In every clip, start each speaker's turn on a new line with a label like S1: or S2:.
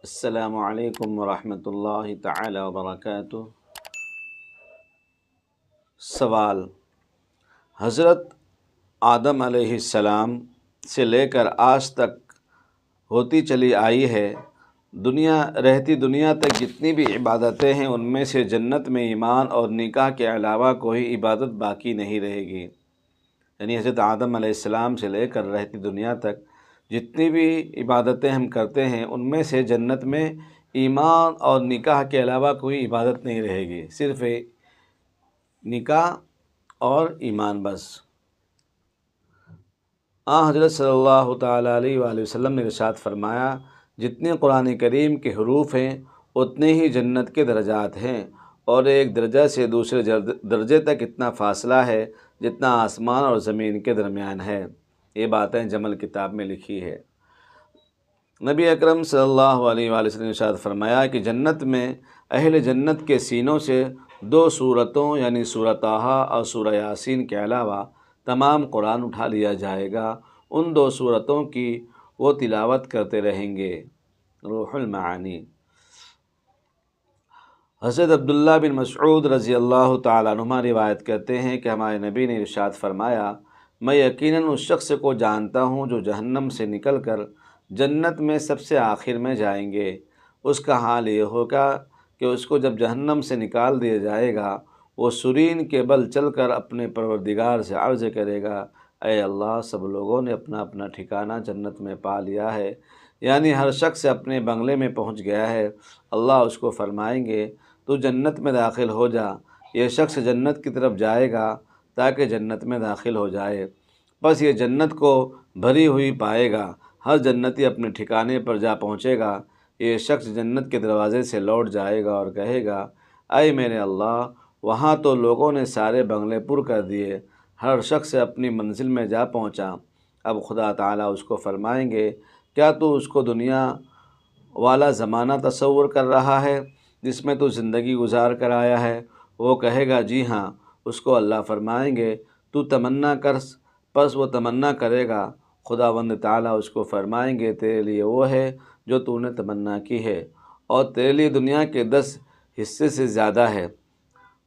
S1: السلام علیکم ورحمۃ اللہ تعالی وبرکاتہ۔ سوال: حضرت آدم علیہ السلام سے لے کر آج تک ہوتی چلی آئی ہے رہتی دنیا تک جتنی بھی عبادتیں ہیں ان میں سے جنت میں ایمان اور نکاح کے علاوہ کوئی عبادت باقی نہیں رہے گی۔ یعنی حضرت آدم علیہ السلام سے لے کر رہتی دنیا تک جتنی بھی عبادتیں ہم کرتے ہیں ان میں سے جنت میں ایمان اور نکاح کے علاوہ کوئی عبادت نہیں رہے گی، صرف نکاح اور ایمان بس۔ حضرت صلی اللہ تعالیٰ علیہ وآلہ وسلم نے ارشاد فرمایا، جتنے قرآن کریم کے حروف ہیں اتنے ہی جنت کے درجات ہیں، اور ایک درجہ سے دوسرے درجے تک اتنا فاصلہ ہے جتنا آسمان اور زمین کے درمیان ہے۔ یہ باتیں جمل کتاب میں لکھی ہے۔ نبی اکرم صلی اللہ علیہ وآلہ وسلم نے ارشاد فرمایا کہ جنت میں اہل جنت کے سینوں سے 2 سورتوں یعنی سورہ طٰہٰ اور سورہ یاسین کے علاوہ تمام قرآن اٹھا لیا جائے گا، ان 2 سورتوں کی وہ تلاوت کرتے رہیں گے۔ روح المعانی۔ حضرت عبداللہ بن مسعود رضی اللہ تعالیٰ عنہ روایت کرتے ہیں کہ ہمارے نبی نے ارشاد فرمایا، میں یقیناً اس شخص کو جانتا ہوں جو جہنم سے نکل کر جنت میں سب سے آخر میں جائیں گے۔ اس کا حال یہ ہوگا کہ اس کو جب جہنم سے نکال دیا جائے گا، وہ سرین کے بل چل کر اپنے پروردگار سے عرض کرے گا، اے اللہ، سب لوگوں نے اپنا اپنا ٹھکانہ جنت میں پا لیا ہے، یعنی ہر شخص اپنے بنگلے میں پہنچ گیا ہے۔ اللہ اس کو فرمائیں گے، تو جنت میں داخل ہو جا۔ یہ شخص جنت کی طرف جائے گا تاکہ جنت میں داخل ہو جائے، بس یہ جنت کو بھری ہوئی پائے گا۔ ہر جنتی اپنے ٹھکانے پر جا پہنچے گا۔ یہ شخص جنت کے دروازے سے لوٹ جائے گا اور کہے گا، اے میرے اللہ، وہاں تو لوگوں نے سارے بنگلے پر کر دیے، ہر شخص اپنی منزل میں جا پہنچا۔ اب خدا تعالیٰ اس کو فرمائیں گے، کیا تو اس کو دنیا والا زمانہ تصور کر رہا ہے جس میں تو زندگی گزار کر آیا ہے؟ وہ کہے گا، جی ہاں۔ اس کو اللہ فرمائیں گے، تو تمنا کر، پس وہ تمنا کرے گا۔ خداوند تعالیٰ اس کو فرمائیں گے، تیرے لیے وہ ہے جو تو نے تمنا کی ہے، اور تیرے لیے دنیا کے 10 حصے سے زیادہ ہے۔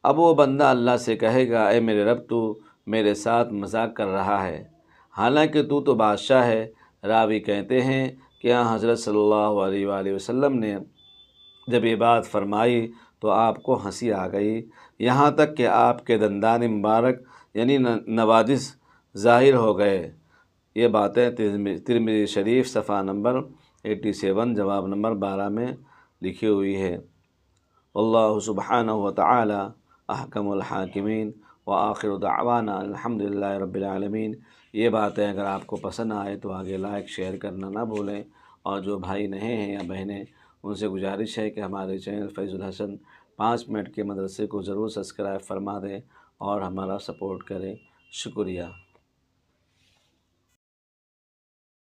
S1: اب وہ بندہ اللہ سے کہے گا، اے میرے رب، تو میرے ساتھ مذاق کر رہا ہے، حالانکہ تو بادشاہ ہے۔ راوی کہتے ہیں کہ حضرت صلی اللہ علیہ وآلہ وسلم نے جب یہ بات فرمائی تو آپ کو ہنسی آ گئی، یہاں تک کہ آپ کے دندان مبارک یعنی نواجذ ظاہر ہو گئے۔ یہ باتیں ترمذی شریف صفحہ نمبر 87 جواب نمبر 12 میں لکھی ہوئی ہے۔ اللہ سبحانہ وتعالی احکم الحاکمین، وآخر دعوانا الحمدللہ رب العالمین۔ یہ باتیں اگر آپ کو پسند آئے تو آگے لائک شیئر کرنا نہ بھولیں، اور جو بھائی نئے ہیں یا بہنیں ان سے گزارش ہے کہ ہمارے چینل فیض الحسن 5 منٹ کے مدرسے کو ضرور سبسکرائب فرما دیں اور ہمارا سپورٹ کریں۔ شکریہ۔